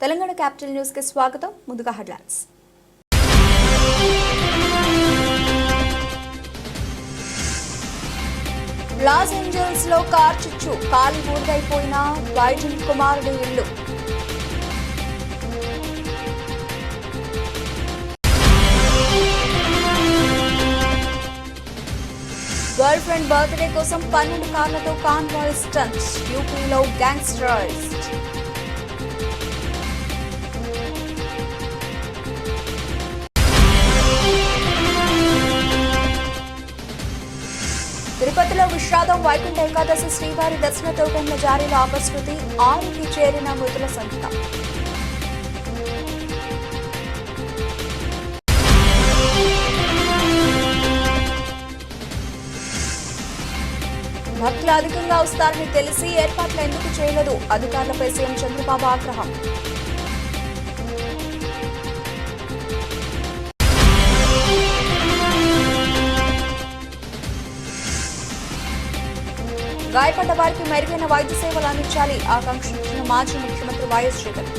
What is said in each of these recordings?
Telangana capital news కి స్వాగతం. ముందుగా హెడ్లైన్స్. లాస్ ఏంజల్స్ లో కార్ చిచ్చు, కాలి బూడిదైపోయిన బైడెన్ కుమారుడి ఇల్లు. గర్ల్ ఫ్రెండ్ బర్త్డే కోసం 12 కార్లతో కాన్వాయ్ స్టంట్, యూపీలో గ్యాంగ్స్టర్ అరెస్ట్. తిరుపతిలో విషాదం, వైకుంఠ ఏకాదశి శ్రీవారి దర్శన టోకెన్ల జారీలో అపశృతి, 6కి చేరిన మృతుల సంఖ్య. భక్తులు అధికంగా వస్తారని తెలిసి ఏర్పాట్లు ఎందుకు చేయలేదు? అధికారులపై సీఎం చంద్రబాబు ఆగ్రహం. గాయపడ్డ వారికి మెరుగైన వైద్య సేవలు అందించాలి, ఆకాంక్షించిన మాజీ ముఖ్యమంత్రి వైఎస్ జగన్.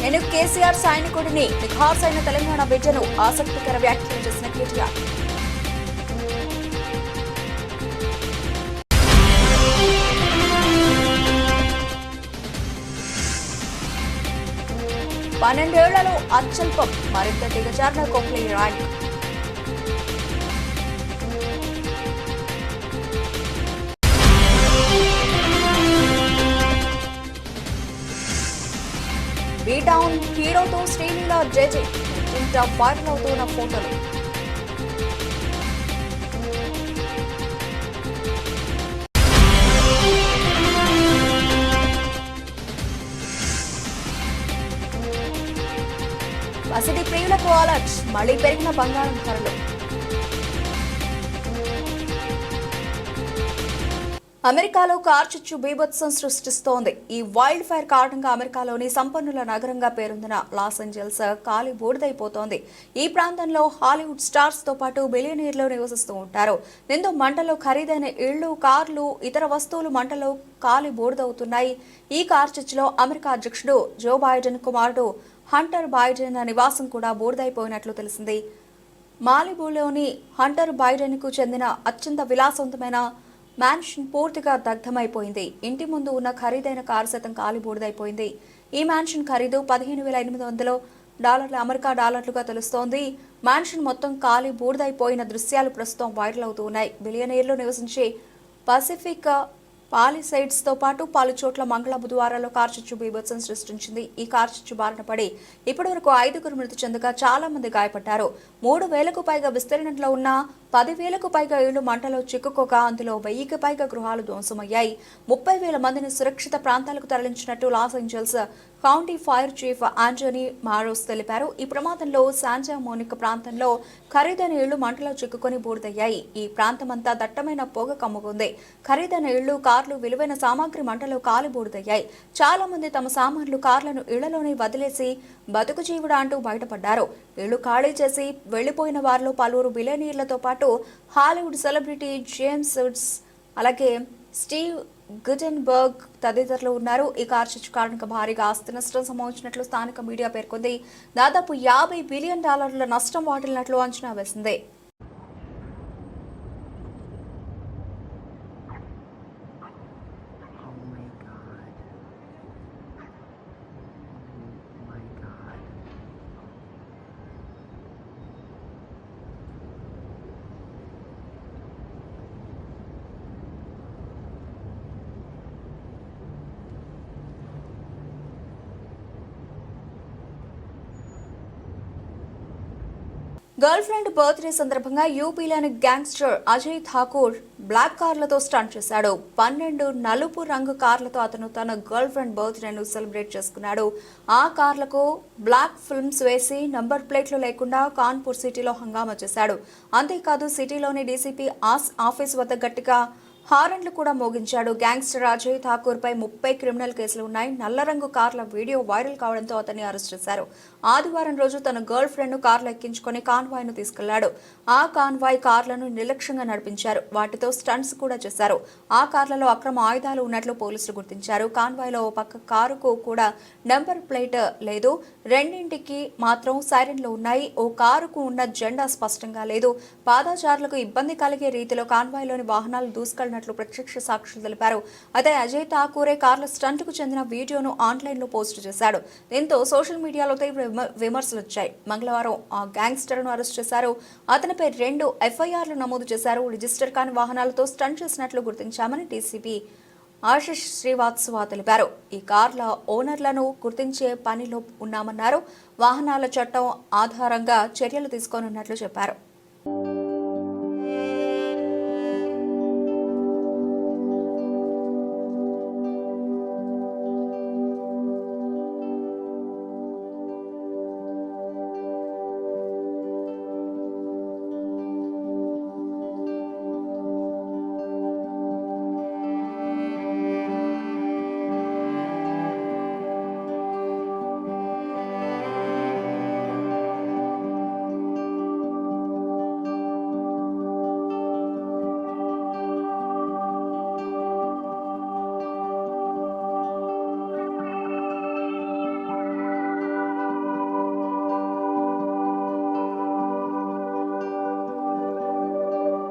నేను కేసీఆర్ సైనికుడిని, నిఖార్సైన తెలంగాణ బిడ్డను, ఆసక్తికర వ్యాఖ్యలు చేసిన కేటీఆర్. పన్నెండేళ్లలో అత్యల్పం, మరింత దిగజారిన కోహ్లీ ర్యాంక్. బీటౌన్ హీరోతో శ్రీలీల జేజే, నెట్టింట వైరల్ అవుతున్న ఫోటోలు. వసతి ప్రియులకు అలర్ట్, మళ్లీ పెరిగిన బంగారం ధరలు. అమెరికాలో కార్ చిచ్చు బీభత్సం సృష్టిస్తోంది. ఈ వైల్డ్ ఫైర్ కారణంగా అమెరికాలోని సంపన్నుల నగరంగా పేరొందిన లాస్ ఏంజల్స్ కాలి బూడిదైపోతోంది. ఈ ప్రాంతంలో హాలీవుడ్ స్టార్స్ తో పాటు బిలియనీర్లు నివసిస్తూ ఉంటారు. దీంతో మంటలో ఖరీదైన ఇళ్లు, కార్లు, ఇతర వస్తువులు మంటలో కాలి బూడిదవుతున్నాయి. ఈ కార్ చిచ్చులో అమెరికా అధ్యక్షుడు జో బైడెన్ కుమారుడు హంటర్ బైడెన్ నివాసం కూడా బూడిదైపోయినట్లు తెలిసింది. మాలిబూలోని హంటర్ బైడెన్ కు చెందిన అత్యంత విలాసవంతమైన మ్యాన్షన్ పూర్తిగా దగ్ధమైపోయింది. ఇంటి ముందు ఉన్న ఖరీదైన కారు సైతం కాలి బూడిదైపోయింది. ఈ మ్యాన్షన్ ఖరీదు $15,800 అమెరికా డాలర్లుగా తెలుస్తోంది. మ్యాన్షన్ మొత్తం కాలి బూడిదైపోయిన దృశ్యాలు ప్రస్తుతం వైరల్ అవుతూ ఉన్నాయి. బిలియనీర్లు నివసించే పసిఫిక్ పాలిసైడ్స్ తో పాటు పలు చోట్ల మంగళ బుధవారాల్లో కార్చిచ్చు బీభత్సం సృష్టించింది. ఈ కార్చిచ్చు బారిన పడి ఇప్పటి వరకు 5గురు మృతి చెందగా చాలా మంది గాయపడ్డారు. 3,000కు పైగా విస్తీర్ణంలో ఉన్న 10,000కు పైగా ఇళ్లు మంటలో చిక్కుకోగా అందులో 1,000కి పైగా గృహాలు ధ్వంసమయ్యాయి. 30,000 మందిని సురక్షిత ప్రాంతాలకు తరలించినట్టు Los Angeles County fire chief Anthony Marrone తెలిపారు. ఈ ప్రమాదంలో శాంటా మోనికా ప్రాంతంలో ఖరీదైన ఇళ్లు మంటలో చిక్కుకొని బూడిదయ్యాయి. ఈ ప్రాంతమంతా దట్టమైన పొగ కమ్ముకుంది. ఖరీదైన ఇళ్లు, కార్లు, విలువైన సామాగ్రి మంటలో కాలి బూడిదయ్యాయి. చాలా మంది తమ సామాన్లు, కార్లను ఇళ్లలోనే వదిలేసి బతుకు జీవుడా అంటూ బయటపడ్డారు. ఇళ్లు ఖాళీ చేసి వెళ్లిపోయిన వారిలో పలువురు బిలియనీర్లతో పాటు హాలీవుడ్ సెలబ్రిటీ జేమ్స్ వుడ్స్, అలాగే స్టీవ్ గుటెన్బర్గ్ తదితరులు ఉన్నారు. ఈ కార్ చిచ్చు కారణంగా భారీగా ఆస్తి నష్టం సంభవించినట్లు స్థానిక మీడియా పేర్కొంది. దాదాపు $50 బిలియన్ నష్టం వాటిల్లినట్లు అంచనా వేసింది. గర్ల్ ఫ్రెండ్ బర్త్డే సందర్భంగా యూపీలోని గ్యాంగ్స్టర్ అజయ్ ఠాకూర్ బ్లాక్ కార్లతో స్టంట్ చేశాడు. 12 నలుపు రంగు కార్లతో అతను తన గర్ల్ ఫ్రెండ్ బర్త్డేను సెలబ్రేట్ చేసుకున్నాడు. ఆ కార్లకు బ్లాక్ ఫిల్మ్స్ వేసి నంబర్ ప్లేట్లు లేకుండా కాన్పూర్ సిటీలో హంగామా చేశాడు. అంతేకాదు సిటీలోని డీసీపీ ఆఫీస్ వద్ద గట్టిగా హారన్లు కూడా మోగించాడు. గ్యాంగ్స్టర్ అజయ్ ఠాకూర్ పై 30 క్రిమినల్ కేసులు ఉన్నాయి. నల్ల రంగు కార్ల వీడియో వైరల్ కావడంతో అతన్ని అరెస్ట్ చేశారు. ఆదివారం రోజు తన గర్ల్ ఫ్రెండ్ ను కార్లు ఎక్కించుకుని కాన్వాయ్ ను తీసుకెళ్లాడు. ఆ కాన్వాయ్ కార్లను నిర్లక్ష్యంగా నడిపించారు. వాటితో స్టంట్స్ కూడా చేశారు. ఆ కార్లలో అక్రమ ఆయుధాలు ఉన్నట్లు పోలీసులు గుర్తించారు. కాన్వాయ్ లో ఓ పక్క కారుకు కూడా నెంబర్ ప్లేట్ లేదు. రెండింటికి మాత్రం సైరన్లు ఉన్నాయి. ఓ కారుకు ఉన్న జెండా స్పష్టంగా లేదు. పాదచారులకు ఇబ్బంది కలిగే రీతిలో కాన్వాయ్లోని వాహనాలు దూసుకెళ్లినట్లు ప్రత్యక్ష సాక్షులు తెలిపారు. అయితే అజయ్ ఠాకూరే కార్ల స్టంట్ కు చెందిన వీడియోను ఆన్లైన్ లో పోస్టు చేశాడు. దీంతో సోషల్ మీడియాలో తీవ్ర విమర్శలు వచ్చాయి. మంగళవారం ఆ గ్యాంగ్స్టర్ ను అరెస్ట్ చేశారు. అతనిపై 2 ఎఫ్ఐఆర్లు నమోదు చేశారు. రిజిస్టర్ కాని వాహనాలతో స్టంట్ చేసినట్లు గుర్తించామని డీసీపీ ఆశిష్ శ్రీవాత్సవ తెలిపారు. ఈ కార్ల ఓనర్లను గుర్తించే పనిలో ఉన్నామన్నారు. వాహనాల చట్టం ఆధారంగా చర్యలు తీసుకోనున్నట్లు చెప్పారు.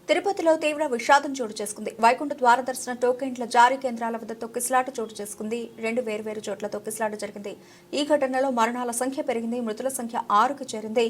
తిరుపతిలో తీవ్ర విషాదం చోటు చేసుకుంది. వైకుంఠ ద్వార దర్శన టోకెన్ల జారీ కేంద్రాల వద్ద తొక్కిసలాట చోటు చేసుకుంది. 2 వేర్వేరు చోట్ల తొక్కిసలాట జరిగింది. ఈ ఘటనలో మరణాల సంఖ్య పెరిగింది. మృతుల సంఖ్య 6కు చేరింది.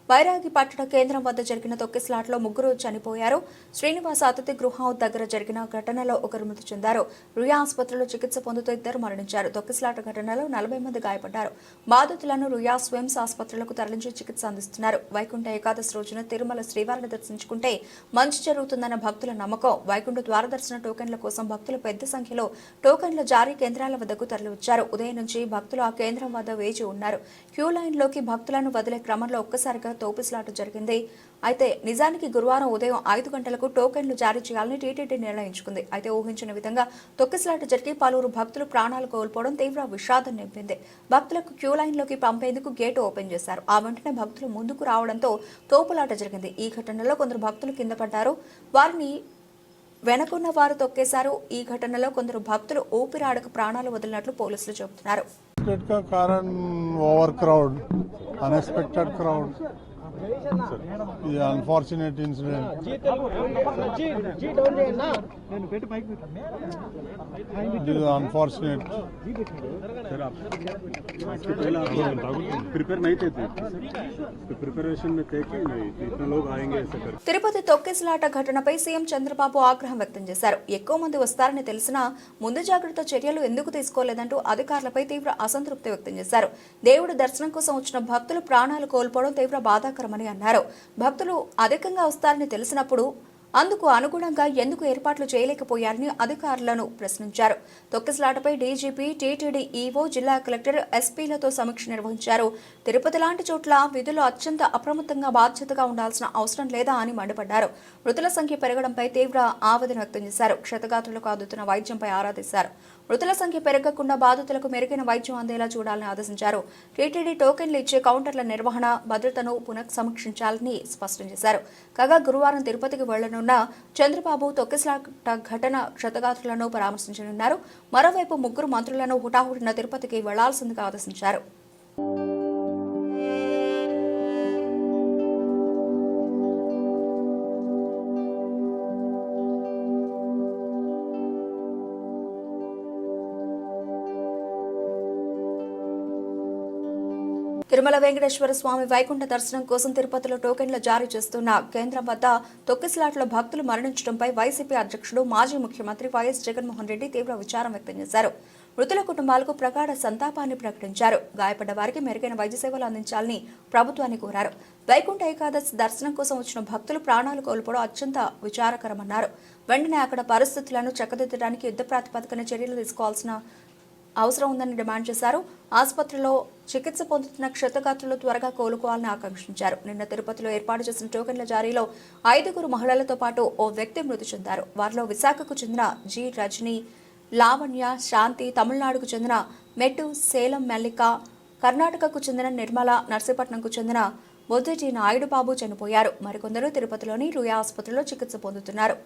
వైరాగి పట్టణ కేంద్రం వద్ద జరిగిన తొక్కిసలాటలో 3 చనిపోయారు. శ్రీనివాస అతిథి గృహం దగ్గర జరిగిన ఘటనలో 1 మృతి చెందారు. రుయా ఆసుపత్రిలో చికిత్స పొందుతూ 2 మరణించారు. తొక్కిసలాట ఘటనలో 40 మంది గాయపడ్డారు. బాధితులను రుయా స్విమ్స్ ఆసుపత్రులకు తరలించి చికిత్స అందిస్తున్నారు. వైకుంఠ ఏకాదశి రోజున తిరుమల శ్రీవారిని దర్శించుకుంటే మంచి జరుగుతుందన్న భక్తుల నమ్మకం. వైకుంఠ ద్వార దర్శన టోకెన్ల కోసం భక్తులు పెద్ద సంఖ్యలో టోకెన్ల జారీ కేంద్రాల వద్దకు తరలివచ్చారు. ఉదయం నుంచి భక్తులు ఆ కేంద్రం వద్ద వేచి ఉన్నారు. క్యూ లైన్లోకి భక్తులను వదిలే క్రమంలో ఒక్కసారిగా తోపిసలాట జరిగింది. అయితే నిజానికి గురువారం ఉదయం 5 గంటలకు టోకెన్లు జారీ చేయాలని టీటీడీ నిర్ణయించుకుంది. అయితే ఊహించిన విధంగా తొక్కిసలాట జరిగి పలువురు భక్తులు ప్రాణాలు కోల్పోవడం తీవ్ర విషాదం నింపింది. భక్తులకు క్యూ లైన్లోకి పంపేందుకు గేటు ఓపెన్ చేశారు. ఆ వెంటనే భక్తులు ముందుకు రావడంతో తోపులాట జరిగింది. ఈ ఘటనలో కొందరు భక్తులు కింద పడ్డారు. వారిని వెనకున్న వారు తొక్కేశారు. ఈ ఘటనలో కొందరు భక్తులు ఊపిరాడక ప్రాణాలు వదిలినట్లు పోలీసులు చెబుతున్నారు. The unfortunate incident. It is unfortunate. Prepare नहीं थे प्रिपरेशन में थे कि नहीं इतने लोग आएंगे ऐसे कर తిరుపతి తొక్కిసలాట ఘటనపై సీఎం చంద్రబాబు ఆగ్రహం వ్యక్తం చేశారు. ఎక్కువ మంది వస్తారని తెలిసినా ముందు జాగ్రత్త చర్యలు ఎందుకు తీసుకోలేదంటూ అధికారులపై తీవ్ర అసంతృప్తి వ్యక్తం చేశారు. దేవుడి దర్శనం కోసం వచ్చిన భక్తులు ప్రాణాలు కోల్పోవడం తీవ్ర బాధాకరమని అన్నారు. భక్తులు అధికంగా వస్తారని తెలిసినప్పుడు అందుకు అనుగుణంగా ఎందుకు ఏర్పాట్లు చేయలేకపోయారని అధికారులను ప్రశ్నించారు. తొక్కిసలాటపై డీజీపీ, టీటీడీ ఈవో, జిల్లా కలెక్టర్, ఎస్పీలతో సమీక్ష నిర్వహించారు. తిరుపతి లాంటి చోట్ల విధులు అత్యంత అప్రమత్తంగా బాధ్యతగా ఉండాల్సిన అవసరం లేదా అని మండిపడ్డారు. మృతుల సంఖ్య పెరగడంపై తీవ్ర ఆవేదన వ్యక్తం చేశారు. క్షతగాత్రులకు అందుతున్న వైద్యంపై ఆరా తీశారు. మృతుల సంఖ్య పెరగకుండా బాధితులకు మెరుగైన వైద్యం అందేలా చూడాలని ఆదేశించారు. టీటీడీ టోకెన్లు ఇచ్చే కౌంటర్ల నిర్వహణ, భద్రతను పునఃసమీక్షించాలని స్పష్టం చేశారు. కాగా గురువారం తిరుపతికి వెళ్లనున్న చంద్రబాబు తొక్కిసలాట ఘటన క్షతగాత్రులను పరామర్శించనున్నారు. మరోవైపు 3 మంత్రులను హుటాహుటిన తిరుపతికి వెళ్లాల్సిందిగా ఆదేశించారు. తిరుమల వెంకటేశ్వర స్వామి వైకుంఠ దర్శనం కోసం తిరుపతిలో టోకెన్లు జారీ చేస్తున్న కేంద్రం వద్ద తొక్కిసలాటలో భక్తులు మరణించడంపై వైసీపీ అధ్యక్షుడు, మాజీ ముఖ్యమంత్రి వైఎస్ జగన్మోహన్ రెడ్డి తీవ్ర విచారం వ్యక్తం చేశారు. మృతుల కుటుంబాలకు ప్రగాఢ సంతాపాన్ని ప్రకటించారు. గాయపడ్డ వారికి మెరుగైన వైద్య సేవలు అందించాలని ప్రభుత్వాన్ని కోరారు. వైకుంఠ ఏకాదశి దర్శనం కోసం వచ్చిన భక్తులు ప్రాణాలు కోల్పోవడం అత్యంత విచారకరమన్నారు. వెంటనే అక్కడ పరిస్థితులను చక్కదిద్దడానికి యుద్ధ ప్రాతిపదికన చర్యలు తీసుకోవాల్సిన అవసరం ఉందని డిమాండ్ చేశారు. ఆసుపత్రిలో చికిత్స పొందుతున్న క్షతగాత్రులు త్వరగా కోలుకోవాలని ఆకాంక్షించారు. నిన్న తిరుపతిలో ఏర్పాటు చేసిన టోకెన్ల జారీలో 5 మహిళలతో పాటు ఓ వ్యక్తి మృతి చెందారు. వారిలో విశాఖకు చెందిన జి రజని, లావణ్య, శాంతి, తమిళనాడుకు చెందిన మెట్టు, సేలం మల్లిక, కర్ణాటకకు చెందిన నిర్మల, నర్సీపట్నంకు చెందిన బొద్దిటి నాయుడు బాబు చనిపోయారు. మరికొందరు తిరుపతిలోని రుయా ఆసుపత్రిలో చికిత్స పొందుతున్నారు.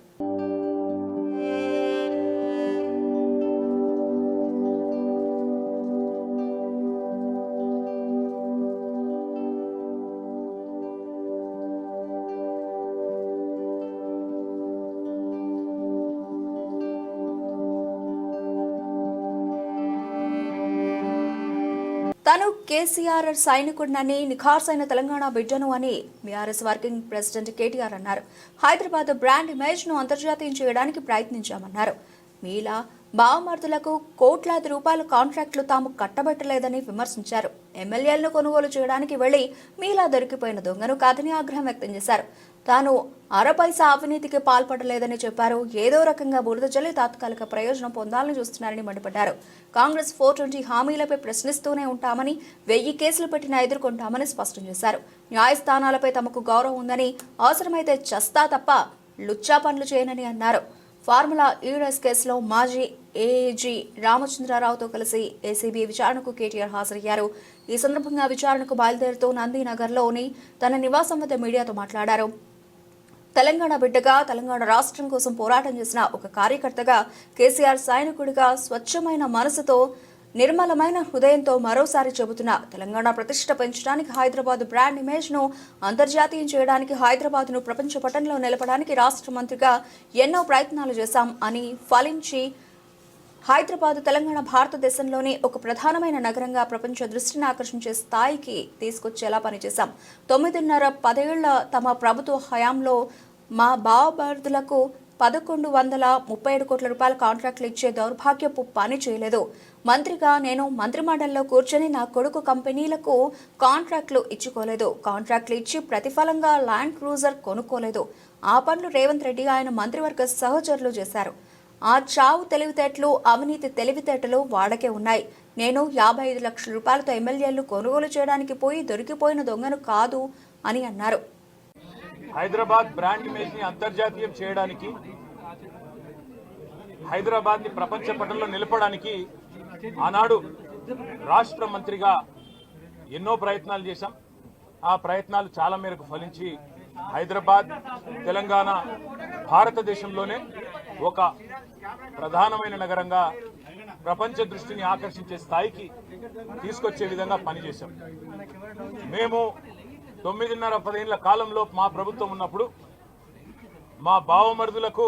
తాను కేసీఆర్ సైనికుడినని, నిఖార్సైన తెలంగాణ బిడ్డను అని బీఆర్ఎస్ వర్కింగ్ ప్రెసిడెంట్ కేటీఆర్ అన్నారు. హైదరాబాద్ బ్రాండ్ ఇమేజ్ ను అంతర్జాతీయం చేయడానికి ప్రయత్నించామన్నారు. మీలా బావమర్దులకు కోట్లాది రూపాయల కాంట్రాక్టులు తాము కట్టబెట్టలేదని విమర్శించారు. ఎమ్మెల్యేలను కొనుగోలు చేయడానికి వెళ్లి మీలా దొరికిపోయిన దొంగను కాదని ఆగ్రహం వ్యక్తం చేశారు. తాను అరపైసా అవినీతికి పాల్పడలేదని చెప్పారు. ఏదో రకంగా బురద జల్లి తాత్కాలిక ప్రయోజనం పొందాలని చూస్తున్నారని మండిపడ్డారు. కాంగ్రెస్ 420 హామీలపై ప్రశ్నిస్తూనే ఉంటామని, 1000 కేసులు పెట్టినా ఎదుర్కొంటామని స్పష్టం చేశారు. న్యాయస్థానాలపై తమకు గౌరవం ఉందని, అవసరమైతే చస్తా తప్ప లుచ్చా పనులు చేయనని అన్నారు. ఫార్ములా ఈ రేస్ కేసులో మాజీ ఏఏజీ రామచంద్రరావుతో కలిసి ఏసీబీ విచారణకు కేటీఆర్ హాజరయ్యారు. ఈ సందర్భంగా విచారణకు బయలుదేరుతూ నందినగర్లోని తన నివాసం వద్ద మీడియాతో మాట్లాడారు. తెలంగాణ బిడ్డగా, తెలంగాణ రాష్ట్రం కోసం పోరాటం చేసిన ఒక కార్యకర్తగా, కేసీఆర్ సైనికుడిగా, స్వచ్ఛమైన మనసుతో, నిర్మలమైన హృదయంతో మరోసారి చెబుతున్నా, తెలంగాణ ప్రతిష్ట పెంచడానికి, హైదరాబాద్ బ్రాండ్ ఇమేజ్ ను అంతర్జాతీయం చేయడానికి, హైదరాబాద్ ను ప్రపంచ పటంలో నిలపడానికి రాష్ట్ర మంత్రిగా ఎన్నో ప్రయత్నాలు చేశాం అని ఫలించి హైదరాబాద్ తెలంగాణ భారతదేశంలోని ఒక ప్రధానమైన నగరంగా ప్రపంచ దృష్టిని ఆకర్షించే స్థాయికి తీసుకొచ్చేలా పనిచేశాం. 9.5-10 ఏళ్ల తమ ప్రభుత్వ హయాంలో మా బావమరుదులకు 1137 కోట్ల రూపాయల కాంట్రాక్టులు ఇచ్చే దౌర్భాగ్యపు పని చేయలేదు. మంత్రిగా నేను మంత్రిమండలిలో కూర్చొని నా కొడుకు కంపెనీలకు కాంట్రాక్టులు ఇచ్చుకోలేదు. కాంట్రాక్టులు ఇచ్చి ప్రతిఫలంగా ల్యాండ్ క్రూజర్ కొనుక్కోలేదు. ఆ పనులు రేవంత్ రెడ్డి ఆయన మంత్రివర్గ సహచరులు చేశారు. ఆ చావు తెలివితేటలు, అవినీతి తెలివితేటలు వాడకే ఉన్నాయి. నేను 55 లక్షల రూపాయలతో ఎమ్మెల్యేలు కొనుగోలు చేయడానికి పోయి దొరికిపోయిన దొంగను కాదు అని అన్నారు. హైదరాబాద్ బ్రాండ్ ఇమేజ్ ని అంతర్జాతీయం చేయడానికి, హైదరాబాద్ ని ప్రపంచ పటంలో నిలపడానికి ఆనాడు రాష్ట్ర మంత్రిగా ఎన్నో ప్రయత్నాలు చేశాం. ఆ ప్రయత్నాలు చాలా మేరకు ఫలించి హైదరాబాద్, తెలంగాణ భారతదేశంలోనే ఒక ప్రధానమైన నగరంగా ప్రపంచ దృష్టిని ఆకర్షించే స్థాయికి తీసుకొచ్చే విధంగా పనిచేశాం. మేము 9.5-10 ఏళ్ల కాలంలో మా ప్రభుత్వం ఉన్నప్పుడు మా బావమరుదులకు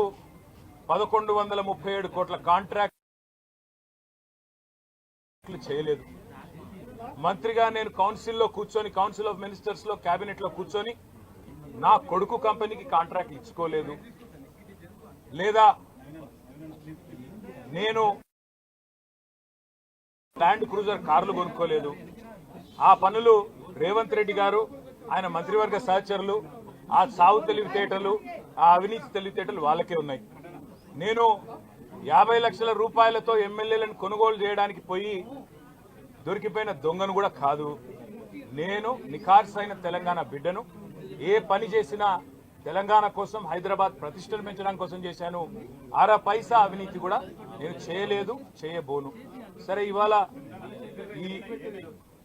1137 కోట్ల కాంట్రాక్ట్లు చేయలేదు. మంత్రిగా నేను కౌన్సిల్లో కూర్చొని, కౌన్సిల్ ఆఫ్ మినిస్టర్స్ లో, కేబినెట్ లో కూర్చొని నా కొడుకు కంపెనీకి కాంట్రాక్ట్లు ఇచ్చుకోలేదు. లేదా నేను ల్యాండ్ క్రూజర్ కార్లు కొనుక్కోలేదు. ఆ పనులు రేవంత్ రెడ్డి గారు, ఆయన మంత్రివర్గ సహచరులు, ఆ సాగు తెలివితేటలు, ఆ అవినీతి తెలివితేటలు వాళ్ళకే ఉన్నాయి. నేను 50 లక్షల రూపాయలతో ఎమ్మెల్యేలను కొనుగోలు చేయడానికి పోయి దొరికిపోయిన దొంగను కూడా కాదు. నేను నిఖార్సైన తెలంగాణ బిడ్డను. ఏ పని చేసినా తెలంగాణ కోసం, హైదరాబాద్ ప్రతిష్టలు పెంచడం కోసం చేశాను. అర పైసా అవినీతి కూడా నేను చేయలేదు, చేయబోను. సరే, ఇవాళ ఈ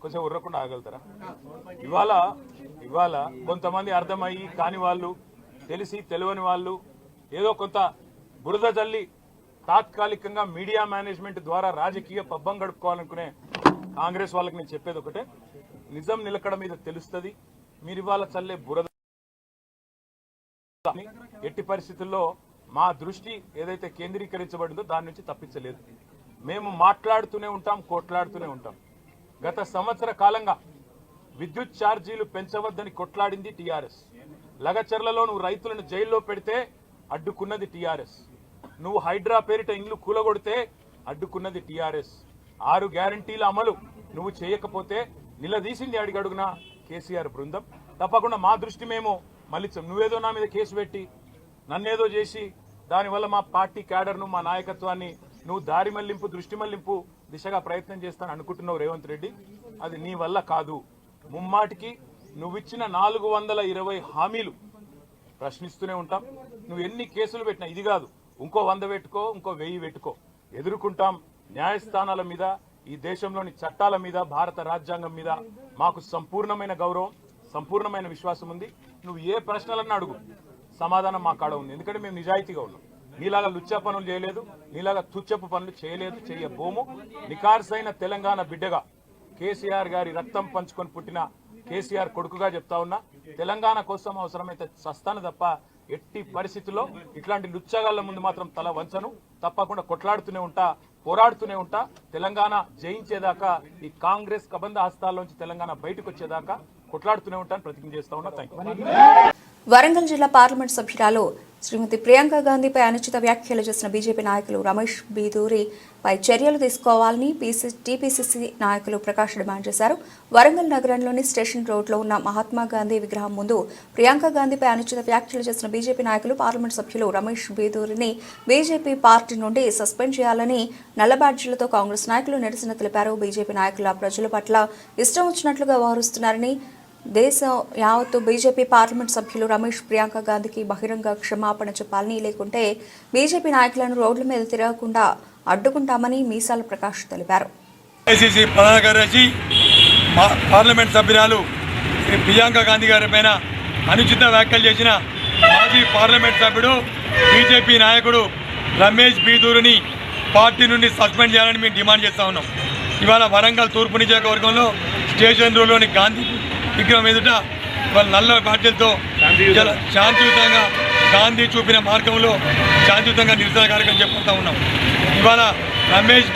కొంచెం ఉర్రకుండా ఆగలుగుతారా? ఇవాళ కొంతమంది అర్థమయ్యి కాని వాళ్ళు, తెలిసి తెలియని వాళ్ళు ఏదో కొంత బురద జల్లి తాత్కాలికంగా మీడియా మేనేజ్మెంట్ ద్వారా రాజకీయ పబ్బం గడుపుకోవాలనుకునే కాంగ్రెస్ వాళ్ళకి నేను చెప్పేది ఒకటే, నిజం నిలకడ మీద తెలుస్తుంది. మీరు ఇవాళ చల్లే బురద ఎట్టి పరిస్థితుల్లో మా దృష్టి ఏదైతే కేంద్రీకరించబడిందో దాని నుంచి తప్పించలేదు. మేము మాట్లాడుతూనే ఉంటాం, కొట్లాడుతూనే ఉంటాం. గత సంవత్సర కాలంగా విద్యుత్ ఛార్జీలు పెంచవద్దని కొట్లాడింది టీఆర్ఎస్. లగచర్లలో నువ్వు రైతులను జైల్లో పెడితే అడ్డుకున్నది టీఆర్ఎస్. నువ్వు హైడ్రా పేరిట ఇండ్లు కూలగొడితే అడ్డుకున్నది టీఆర్ఎస్. 6 గ్యారంటీల అమలు నువ్వు చేయకపోతే నిలదీసింది అడిగడుగున కేసీఆర్ బృందం. తప్పకుండా మా దృష్టి మేము మళ్ళించాం. నువ్వేదో నా మీద కేసు పెట్టి నన్నేదో చేసి దానివల్ల మా పార్టీ క్యాడర్ను, మా నాయకత్వాన్ని నువ్వు దారి మళ్లింపు, దృష్టి మళ్లింపు దిశగా ప్రయత్నం చేస్తాను అనుకుంటున్నావు రేవంత్ రెడ్డి. అది నీ వల్ల కాదు. ముమ్మాటికి నువ్విచ్చిన 420 హామీలు ప్రశ్నిస్తూనే ఉంటాం. నువ్వు ఎన్ని కేసులు పెట్టినా, ఇది కాదు ఇంకో 100 పెట్టుకో, ఇంకో 1000 పెట్టుకో, ఎదుర్కొంటాం. న్యాయస్థానాల మీద, ఈ దేశంలోని చట్టాల మీద, భారత రాజ్యాంగం మీద మాకు సంపూర్ణమైన గౌరవం, సంపూర్ణమైన విశ్వాసం ఉంది. నువ్వు ఏ ప్రశ్నలన్నా అడుగు, సమాధానం మా కాడ ఉంది. ఎందుకంటే మేము నిజాయితీగా ఉన్నాం. నీలాగా లుచ్చా పనులు చేయలేదు, నీలాగా తుచ్చపు పనులు చేయలేదు, చేయబోము. నికార్సైన తెలంగాణ బిడ్డగా, కేసీఆర్ గారి రక్తం పంచుకొని పుట్టిన కేసీఆర్ కొడుకుగా చెప్తా ఉన్నా, తెలంగాణ కోసం అవసరమైతే చస్తాను తప్ప ఎట్టి పరిస్థితుల్లో ఇట్లాంటి లుచ్చగాళ్ళ ముందు మాత్రం తల వంచను. తప్పకుండా కొట్లాడుతూనే ఉంటా, పోరాడుతూనే ఉంటా. తెలంగాణ జయించేదాకా, ఈ కాంగ్రెస్ కబంధ హస్తాల్లోంచి తెలంగాణ బయటకు వచ్చేదాకా కొట్లాడుతూనే ఉంటాను, ప్రతిజ్ఞ చేస్తా ఉన్నా. Thank you. వరంగల్ జిల్లా పార్లమెంట్ సభ్యురాలు శ్రీమతి ప్రియాంక గాంధీపై అనుచిత వ్యాఖ్యలు చేసిన బీజేపీ నాయకులు రమేష్ బీదూరిపై చర్యలు తీసుకోవాలని టీపీసీసీ నాయకులు ప్రకాష్ డిమాండ్ చేశారు. వరంగల్ నగరంలోని స్టేషన్ రోడ్లో ఉన్న మహాత్మా గాంధీ విగ్రహం ముందు ప్రియాంక గాంధీపై అనుచిత వ్యాఖ్యలు చేసిన బీజేపీ నాయకులు పార్లమెంట్ సభ్యులు రమేష్ బీదూరిని బీజేపీ పార్టీ నుండి సస్పెండ్ చేయాలని నల్ల బ్యాడ్జీలతో కాంగ్రెస్ నాయకులు నిరసన తెలిపారు. బీజేపీ నాయకుల ప్రజల పట్ల ఇష్టం వచ్చినట్లుగా వ్యవహరిస్తున్నారని, దేశం యావత్తు బీజేపీ పార్లమెంట్ సభ్యులు రమేష్ ప్రియాంక గాంధీకి బహిరంగ క్షమాపణ చెప్పాలని, లేకుంటే బీజేపీ నాయకులను రోడ్ల మీద తిరగకుండా అడ్డుకుంటామని మీసాల ప్రకాష్ తెలిపారు. ఐసీసీ ప్రధాన కార్యదర్శి పార్లమెంట్ సభ్యురాలు శ్రీ ప్రియాంక గాంధీ గారి పైన అనుచిత వ్యాఖ్యలు చేసిన మాజీ పార్లమెంట్ సభ్యుడు బీజేపీ నాయకుడు రమేష్ బీదూరిని పార్టీ నుండి సస్పెండ్ చేయాలని మేము డిమాండ్ చేస్తూ ఉన్నాం. ఇవాళ వరంగల్ తూర్పు నియోజకవర్గంలో స్టేషన్ రోడ్లోని గాంధీ విగ్రహం ఎదుట వాళ్ళ నల్ల బాధ్యతలతో శాంతియుతంగా గాంధీ చూపిన మార్గంలో శాంతియుతంగా నిరసన కార్యక్రమం చేపడతా ఉన్నాం. ఇవాళ రమేష్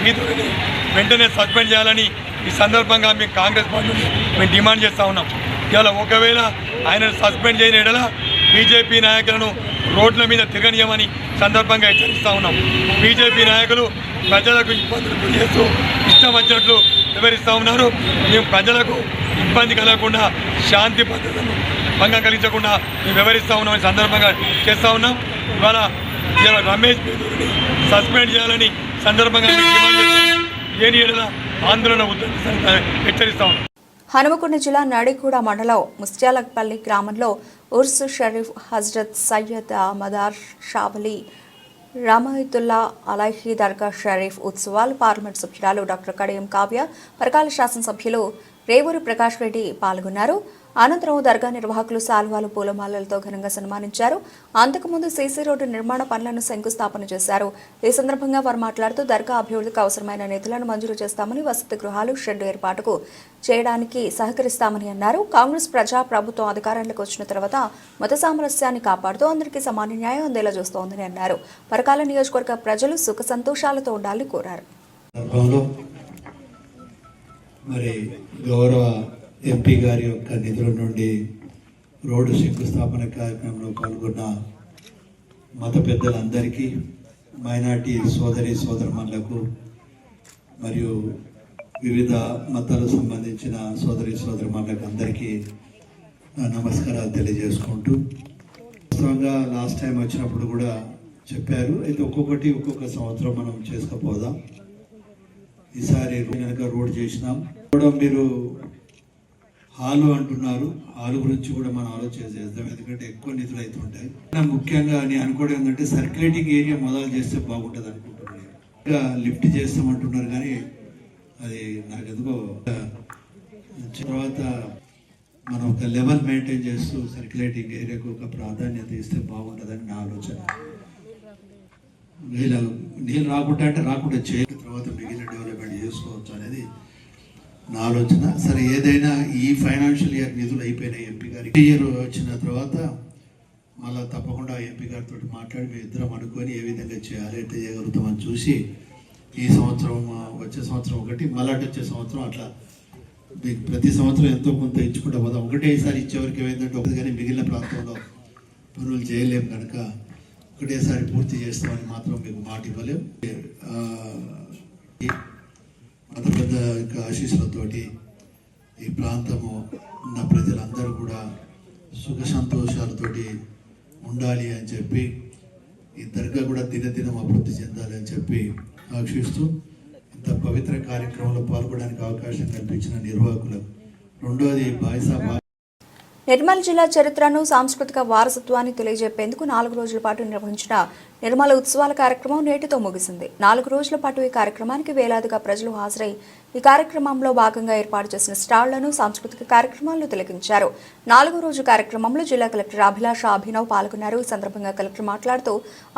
బీదూరిని వెంటనే సస్పెండ్ చేయాలని ఈ సందర్భంగా మేము కాంగ్రెస్ పార్టీ మేము డిమాండ్ చేస్తూ ఉన్నాం. ఇవాళ ఒకవేళ ఆయనను సస్పెండ్ చేయని ఎడల బీజేపీ నాయకులను రోడ్ల మీద తిరగనీయమని సందర్భంగా హెచ్చరిస్తూ ఉన్నాం. బీజేపీ నాయకులు ప్రజలకు ఇబ్బందులు గురి చేస్తూ ఇష్టం వచ్చినట్లు వివరిస్తూ ఉన్నారు. మేము ప్రజలకు ఇబ్బంది కలగకుండా, శాంతి భద్రతను భంగం కలిగించకుండా మేము వివరిస్తూ ఉన్నామని సందర్భంగా చేస్తూ ఉన్నాం. ఇవాళ రమేష్ బీదూరిని సస్పెండ్ చేయాలని సందర్భంగా డిమాండ్ చేస్తాం. లేని ఏడల ఆందోళన హెచ్చరిస్తా ఉన్నాం. హనుమకొండ జిల్లా నడిగూడ మండలం ముస్త్యాలపల్లి గ్రామంలో ఉర్స్ షరీఫ్ హజ్రత్ సయ్యద్ మదార్ షాబలి రమయితుల్లా అలహీ దర్గా షరీఫ్ ఉత్సవాలు పార్లమెంట్ సభ్యురాలు డాక్టర్ కడియం కావ్య, పరకాల శాసనసభ్యులు రేవూరి ప్రకాష్ రెడ్డి పాల్గొన్నారు. అనంతరం దర్గా నిర్వాహకులు శాల్వాలు, పూలమాలలతో ఘనంగా సన్మానించారు. అంతకుముందు సీసీ రోడ్డు నిర్మాణ పనులను శంకుస్థాపన చేశారు. ఈ సందర్భంగా వారు మాట్లాడుతూ దర్గా అభివృద్ధికి అవసరమైన నిధులను మంజూరు చేస్తామని, వసతి గృహాలు, షెడ్ ఏర్పాటుకు చేయడానికి సహకరిస్తామని అన్నారు. కాంగ్రెస్ ప్రజా ప్రభుత్వం అధికారంలోకి వచ్చిన తర్వాత మత సామరస్యాన్ని కాపాడుతూ అందరికీ సమాన న్యాయం అందేలా చూస్తోందని అన్నారు. పరకాల నియోజకవర్గ ప్రజలు సుఖ సంతోషాలతో ఉండాలని కోరారు. మరి గౌరవ ఎంపీ గారి యొక్క నిధుల నుండి రోడ్డు శంకుస్థాపన కార్యక్రమంలో పాల్గొన్న మత పెద్దలందరికీ, మైనార్టీ సోదరి సోదరమణులకు మరియు వివిధ మతాలకు సంబంధించిన సోదరి సోదరమణులకు అందరికీ నమస్కారాలు తెలియజేసుకుంటూ, వాస్తవంగా లాస్ట్ టైం వచ్చినప్పుడు కూడా చెప్పారు. అయితే ఒక్కొక్క సంవత్సరం మనం చేసుకుపోదాం. ఈసారి కనుక రోడ్ చేసినాం కూడా. మీరు హాలు అంటున్నారు, హాలు గురించి కూడా మనం ఆలోచన చేద్దాం. ఎందుకంటే ఎక్కువ నిధులు అవుతుంటాయి. ముఖ్యంగా నేను అనుకోవడం ఏంటంటే సర్క్యులేటింగ్ ఏరియా మొదలు చేస్తే బాగుంటుంది అనుకుంటున్నాను. ఇంకా లిఫ్ట్ చేస్తామంటున్నారు కానీ అది నాకు ఎందుకో. తర్వాత మనం ఒక లెవెల్ మెయింటైన్ చేస్తూ సర్క్యులేటింగ్ ఏరియాకు ఒక ప్రాధాన్యత ఇస్తే బాగుంటుందని నా ఆలోచన. నీళ్ళు రాకుండా అంటే రాకుండా చేయాలి, తర్వాత మిగిలిన డెవలప్మెంట్ చేసుకోవచ్చు అనేది నా ఆలోచన. సరే, ఏదైనా ఈ ఫైనాన్షియల్ ఇయర్ నిధులు అయిపోయినాయి. ఎంపీ గారికి ఇయర్ వచ్చిన తర్వాత మళ్ళీ తప్పకుండా ఎంపీ గారితో మాట్లాడి మేము ఇద్దరం అనుకొని ఏ విధంగా చేయాలి, ఎట్లా చేయగలుగుతామని చూసి ఈ సంవత్సరం, వచ్చే సంవత్సరం ఒకటి, మళ్ళీ వచ్చే సంవత్సరం అట్లా ప్రతి సంవత్సరం ఎంతో కొంత ఇచ్చుకుంటూ పోదాం. ఒకటేసారి ఇచ్చేవరకు ఏమైందంటే ఒకటి, కానీ మిగిలిన ప్రాంతంలో పనులు చేయలేము కనుక ఒకటేసారి పూర్తి చేస్తామని మాత్రం మీకు మాట ఇవ్వలేం. మత పెద్ద యొక్క ఆశీస్సులతోటి ఈ ప్రాంతము ఉన్న ప్రజలందరూ కూడా సుఖ సంతోషాలతోటి ఉండాలి అని చెప్పి, ఈ దర్గా కూడా దినదినం అభివృద్ధి చెందాలి అని చెప్పి ఆశిస్తూ ఇంత పవిత్ర కార్యక్రమంలో పాల్గొనడానికి అవకాశం కల్పించిన నిర్వాహకులకు, రెండోది బాయ్సా నిర్మల్ జిల్లా చరిత్రను సాంస్కృతిక వారసత్వాన్ని తెలియజెప్పేందుకు 4 రోజుల పాటు నిర్వహించిన నిర్మల ఉత్సవాల కార్యక్రమం నేటితో ముగిసింది. 4 రోజుల పాటు ఈ కార్యక్రమానికి వేలాదిగా ప్రజలు హాజరై ఈ కార్యక్రమంలో భాగంగా ఏర్పాటు చేసిన స్టాళ్లను, సాంస్కృతిక కార్యక్రమాలను తిలకించారు. 4వ రోజు కార్యక్రమంలో జిల్లా కలెక్టర్ అభిలాష అభినవ్ పాల్గొన్నారు. ఈ సందర్భంగా కలెక్టర్ మాట్లాడుతూ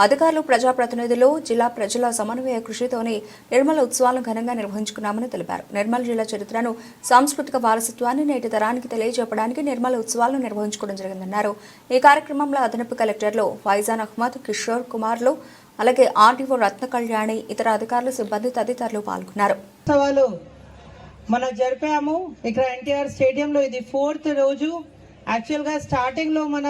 అధికారులు, ప్రజాప్రతినిధులు, జిల్లా ప్రజల సమన్వయ కృషితోనే నిర్మల ఉత్సవాలను ఘనంగా నిర్వహించుకున్నామని తెలిపారు. నిర్మల్ జిల్లా చరిత్రను, సాంస్కృతిక వారసత్వాన్ని నేటి తరానికి తెలియజెప్పడానికి నిర్మల ఉత్సవాలను నిర్వహించుకోవడం జరిగిందన్నారు. ఈ కార్యక్రమంలో అదనపు కలెక్టర్లు ఫైజాన్ అహ్మద్, కిషోర్ కుమార్లు, అలాగే ఆర్టీఓ రత్న కళ్యాణి, ఇతర అధికారులు, సిబ్బంది తదితరులు పాల్గొన్నారు. ఉత్సవాలు మనం జరిపాము ఇక్కడ ఎన్టీఆర్ స్టేడియంలో. ఇది 4th రోజు. యాక్చువల్ గా స్టార్టింగ్ లో మన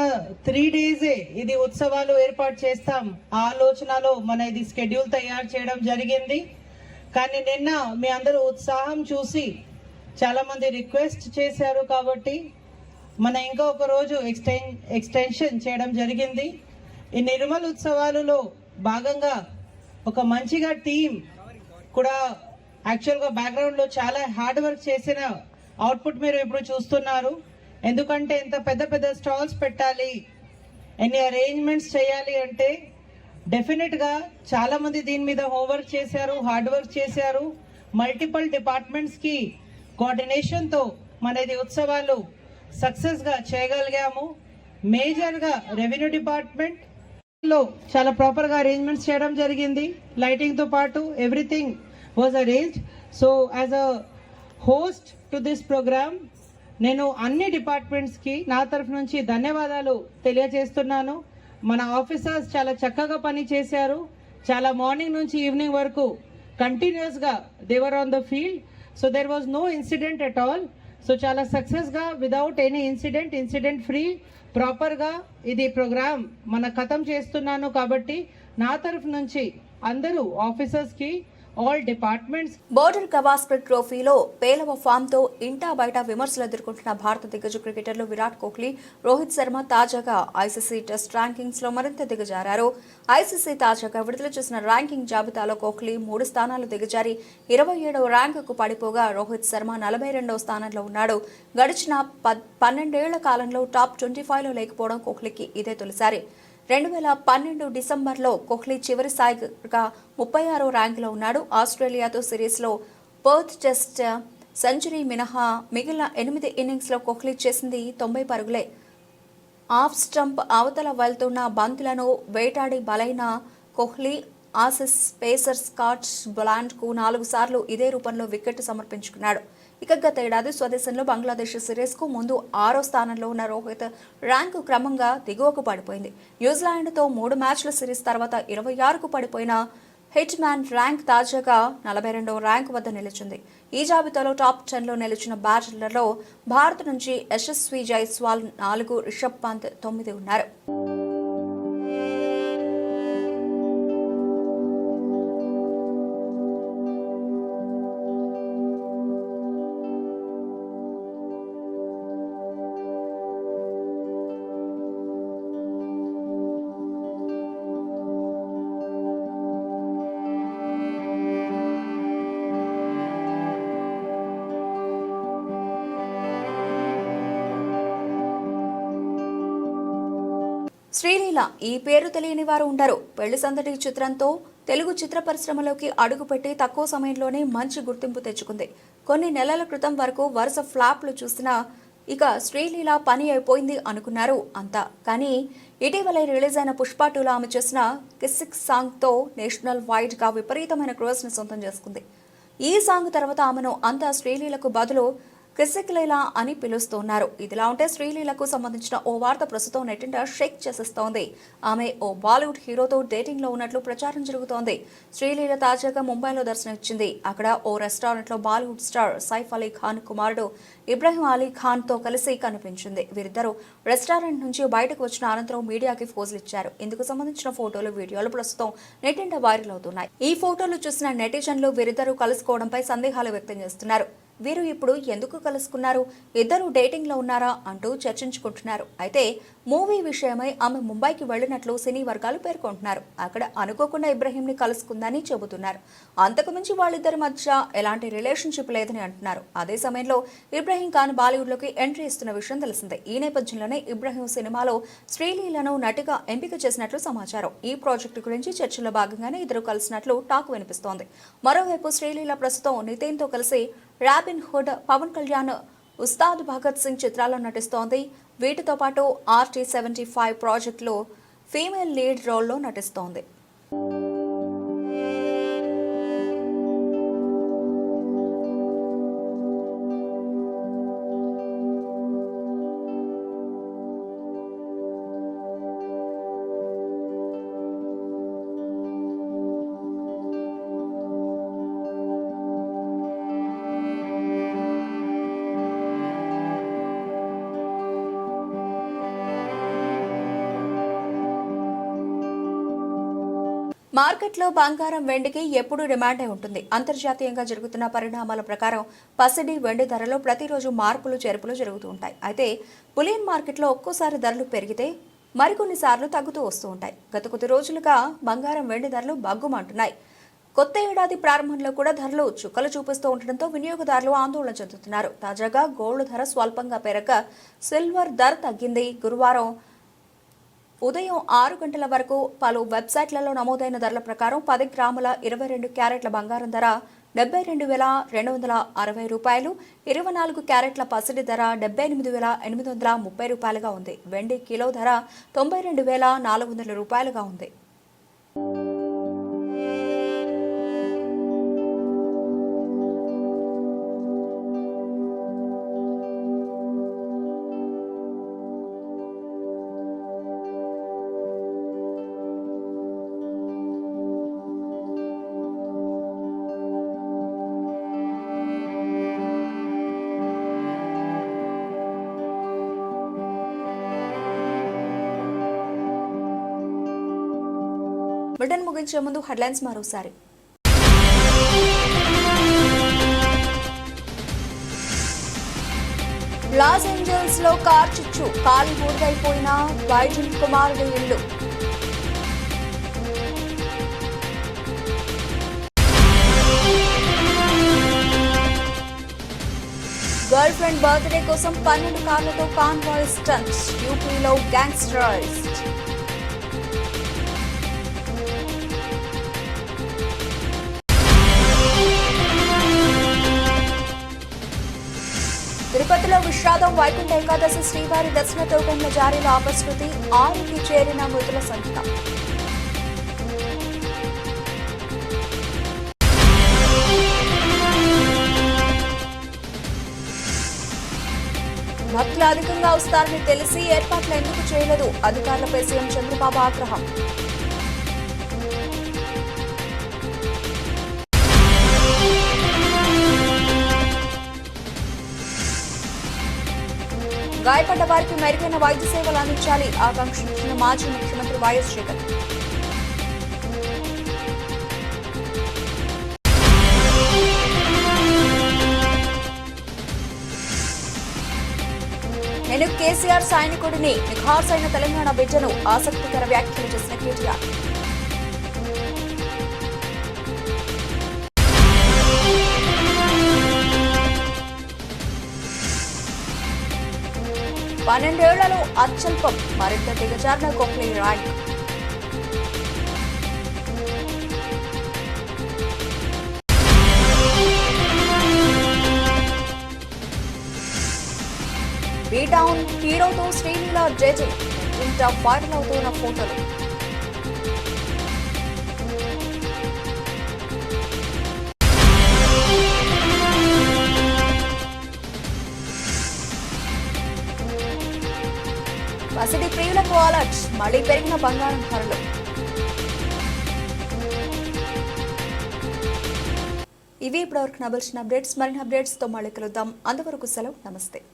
3 డేస్ ఇది ఉత్సవాలు ఏర్పాటు చేస్తాం ఆలోచనలో మన ఇది షెడ్యూల్ తయారు చేయడం జరిగింది. కానీ నిన్న మీ అందరూ ఉత్సాహం చూసి చాలా మంది రిక్వెస్ట్ చేశారు కాబట్టి మన ఇంకా ఒక రోజు ఎక్స్టెన్షన్ చేయడం జరిగింది. ఈ నిర్మల్ ఉత్సవాలలో భాగంగా ఒక మంచిగా టీం కూడా యాక్చువల్గా బ్యాక్గ్రౌండ్లో చాలా హార్డ్ వర్క్ చేసిన అవుట్పుట్ మీరు ఇప్పుడు చూస్తున్నారు. ఎందుకంటే ఇంత పెద్ద పెద్ద స్టాల్స్ పెట్టాలి, ఎన్ని అరేంజ్మెంట్స్ చేయాలి అంటే డెఫినెట్గా చాలా మంది దీని మీద హోంవర్క్ చేశారు, హార్డ్ వర్క్ చేశారు. మల్టిపుల్ డిపార్ట్మెంట్స్కి కోఆర్డినేషన్తో మనది ఉత్సవాలు సక్సెస్గా చేయగలిగాము. మేజర్గా రెవెన్యూ డిపార్ట్మెంట్ లో చాలా ప్రాపర్ గా అరేంజ్మెంట్స్ చేయడం జరిగింది. లైటింగ్ తో పాటు everything was arranged. So as a host to this programme నేను అన్ని డిపార్ట్మెంట్స్ కి నా తరఫు నుంచి ధన్యవాదాలు తెలియజేస్తున్నాను. మన ఆఫీసర్స్ చాలా చక్కగా పని చేశారు. చాలా మార్నింగ్ నుంచి ఈవినింగ్ వరకు కంటిన్యూస్ గా they were on the field. So there was no incident at all. So చాలా సక్సెస్ గా without any incident free proper గా ఇది ప్రోగ్రామ్ మన ఖతం చేస్తున్నాను. కాబట్టి నా తరఫు నుంచి అందరూ ఆఫీసర్స్ కి, ఆల్ డిపార్ట్మెంట్స్. బోర్డర్ గవాస్కర్ ట్రోఫీలో పేలవ ఫామ్ తో ఇంటా బయట విమర్శలు ఎదుర్కొంటున్న భారత దిగ్గజ క్రికెటర్లు విరాట్ కోహ్లీ, రోహిత్ శర్మ తాజాగా ఐసీసీ టెస్ట్ ర్యాంకింగ్స్ లో మరింత దిగజారారు. ఐసీసీ తాజాగా విడుదల చేసిన ర్యాంకింగ్ జాబితాలో కోహ్లీ 3 స్థానాలు దిగజారి 27వ ర్యాంకుకు పడిపోగా రోహిత్ శర్మ 42వ స్థానంలో ఉన్నాడు. గడిచిన 12 ఏళ్ల కాలంలో టాప్ 25లో లేకపోవడం కోహ్లీకి ఇదే తొలిసారి. 2012 డిసెంబర్లో కోహ్లీ చివరి స్థాయిగా 36వ ర్యాంకులో ఉన్నాడు. ఆస్ట్రేలియాతో సిరీస్లో పర్త్ టెస్ట్ సెంచరీ మినహా మిగిలిన 8 ఇన్నింగ్స్లో కోహ్లీ చేసింది 90 పరుగులే. ఆఫ్ స్టంప్ అవతల వెళ్తున్న బంతులను వేటాడి బలైన కోహ్లీ ఆసీస్ పేసర్ స్కాట్ బ్లాండ్కు 4 సార్లు ఇదే రూపంలో వికెట్ సమర్పించుకున్నాడు. ఇక గత ఏడాది స్వదేశంలో బంగ్లాదేశ్ సిరీస్కు ముందు 6వ స్థానంలో ఉన్న రోహిత్ ర్యాంకు క్రమంగా దిగువకు పడిపోయింది. న్యూజిలాండ్తో 3 మ్యాచ్ల సిరీస్ తర్వాత 26కు పడిపోయిన హిట్ మ్యాన్ ర్యాంక్ తాజాగా 42వ ర్యాంకు వద్ద నిలిచింది. ఈ జాబితాలో టాప్ 10లో నిలిచిన బ్యాటర్లలో భారత్ నుంచి యశస్వి జైస్వాల్ 4, రిషబ్ పంత్ 9 ఉన్నారు. శ్రీలీల ఈ పేరు తెలియని వారు ఉండరు. పెళ్లి సందడి చిత్రంతో తెలుగు చిత్ర పరిశ్రమలోకి అడుగుపెట్టి తక్కువ సమయంలోనే మంచి గుర్తింపు తెచ్చుకుంది. కొన్ని నెలల క్రితం వరకు వరుస ఫ్లాప్లు చూసినా ఇక శ్రీలీల పని అయిపోయింది అనుకున్నారు అంతా. కానీ ఇటీవల రిలీజ్ అయిన పుష్ప 2లో ఆమె చేసిన కిస్సిక్ సాంగ్తో నేషనల్ వైడ్గా విపరీతమైన క్రేజ్ని సొంతం చేసుకుంది. ఈ సాంగ్ తర్వాత ఆమెను అంతా శ్రీలీలకు బదులు కిస్సిక్లీలా అని పిలుస్తున్నారు. ఇదిలా ఉంటే శ్రీలీలకు సంబంధించిన ఓ వార్త ప్రస్తుతం నెట్టింట షేక్ చేసేస్తోంది. ఆమె ఓ బాలీవుడ్ హీరోతో డేటింగ్ లో ఉన్నట్లు ప్రచారం జరుగుతోంది. శ్రీలీల తాజాగా ముంబైలో దర్శనమిచ్చింది. అక్కడ ఓ రెస్టారెంట్ లో బాలీవుడ్ స్టార్ సైఫ్ అలీ ఖాన్ కుమారుడు ఇబ్రాహిం అలీ ఖాన్ తో కలిసి కనిపించింది. వీరిద్దరూ రెస్టారెంట్ నుంచి బయటకు వచ్చిన అనంతరం మీడియాకి పోజులు ఇచ్చారు. ఇందుకు సంబంధించిన ఫోటోలు, వీడియోలు ప్రస్తుతం నెట్టింట వైరల్ అవుతున్నాయి. ఈ ఫోటోలు చూసిన నెటిజన్లు వీరిద్దరూ కలుసుకోవడంపై సందేహాలు వ్యక్తం చేస్తున్నారు. వీరు ఇప్పుడు ఎందుకు కలుసుకున్నారు, ఇద్దరు డేటింగ్ లో ఉన్నారా అంటూ చర్చించుకుంటున్నారు. అయితే మూవీ విషయమై ఆమె ముంబైకి వెళ్లినట్లు సినీ వర్గాలు పేర్కొంటున్నారు. అక్కడ అనుకోకుండా ఇబ్రహీం ని కలుసుకుందని చెబుతున్నారు. అంతకుమించి వాళ్ళిద్దరి మధ్య ఎలాంటి రిలేషన్షిప్ లేదని అంటున్నారు. అదే సమయంలో ఇబ్రహీం ఖాన్ బాలీవుడ్ లోకి ఎంట్రీ ఇస్తున్న విషయం తెలిసిందే. ఈ నేపథ్యంలోనే ఇబ్రహీం సినిమాలో శ్రీలీలను నటిగా ఎంపిక చేసినట్లు సమాచారం. ఈ ప్రాజెక్టు గురించి చర్చల్లో భాగంగానే ఇద్దరు కలిసినట్లు టాక్ వినిపిస్తోంది. మరోవైపు శ్రీలీల ప్రస్తుతం నితిన్ తో కలిసి రాబిన్ హుడ్, పవన్ కళ్యాణ్, ఉస్తాద్ భగత్ సింగ్ చిత్రాల్లో నటిస్తోంది. వీటితో పాటు RT-75 ప్రాజెక్టులో ఫీమేల్ లీడ్ రోల్లో నటిస్తోంది. మార్కెట్లో బంగారం, వెండికి ఎప్పుడూ డిమాండే ఉంటుంది. అంతర్జాతీయంగా జరుగుతున్న పరిణామాల ప్రకారం పసిడి, వెండి ధరలో ప్రతిరోజు మార్పులు చేర్పులు జరుగుతూ ఉంటాయి. అయితే బులియన్ మార్కెట్లో ఒక్కోసారి ధరలు పెరిగితే మరికొన్నిసార్లు తగ్గుతూ వస్తూ ఉంటాయి. గత కొద్ది రోజులుగా బంగారం, వెండి ధరలు బగ్గుమంటున్నాయి. కొత్త ఏడాది ప్రారంభంలో కూడా ధరలు చుక్కలు చూపిస్తూ ఉండడంతో వినియోగదారులు ఆందోళన చెందుతున్నారు. తాజాగా గోల్డ్ ధర స్వల్పంగా పెరగ సిల్వర్ ధర తగ్గింది. గురువారం ఉదయం 6 గంటల వరకు పలు వెబ్సైట్లలో నమోదైన ధరల ప్రకారం 10 గ్రాముల 22 క్యారెట్ల బంగారం ధర 72,260 రూపాయలు, 24 క్యారెట్ల పసిడి ధర 78,830 రూపాయలుగా ఉంది. వెండి కిలో ధర 92,400 రూపాయలుగా ఉంది. బ్రిటన్ ముగించే ముందు హెడ్లైన్స్ మరోసారి. లాస్ ఏంజల్స్ లో కార్ చిచ్చు, కాలి బూడిదైపోయిన బైడెన్ కుమారుడి ఇల్లు. గర్ల్ ఫ్రెండ్ బర్త్డే కోసం 12 కార్లతో కాన్వాయ్ స్టంట్, యూపీలో గ్యాంగ్స్టర్ అరెస్ట్. తిరుపతిలో విషాదం, వైకుంఠ ఏకాదశి శ్రీవారి దర్శన టోకెన్ల జారీలో అపశృతి, 6కి చేరిన మృతుల సంఖ్య. భక్తులు అధికంగా వస్తారని తెలిసి ఏర్పాట్లు ఎందుకు చేయలేదు, అధికారులపై సీఎం చంద్రబాబు ఆగ్రహం. గాయపడ్డ వారికి మెరుగైన వైద్య సేవలు అందించాలి, ఆకాంక్షించిన మాజీ ముఖ్యమంత్రి వైఎస్ జగన్. నేను కేసీఆర్ సైనికుడిని, నిఖార్సైన తెలంగాణ బిడ్డను, ఆసక్తికర వ్యాఖ్యలు చేసిన కేటీఆర్. పన్నెండేళ్లలో అత్యల్పం, మరింత దిగజారిన కోహ్లీ ర్యాంక్. బీటౌన్ హీరోతో శ్రీలీల జేజే, ఇంత వైరల్ అవుతున్న ఫోటోలు. పసిడి ప్రియులకు అలర్ట్, మళ్లీ పెరిగిన బంగారం ధరలు. ఇవి ఇప్పటివరకు నవల్సిన అప్డేట్స్. మరిన్ని అప్డేట్స్ తో మళ్ళీ కలుద్దాం. అంతవరకు సెలవు, నమస్తే.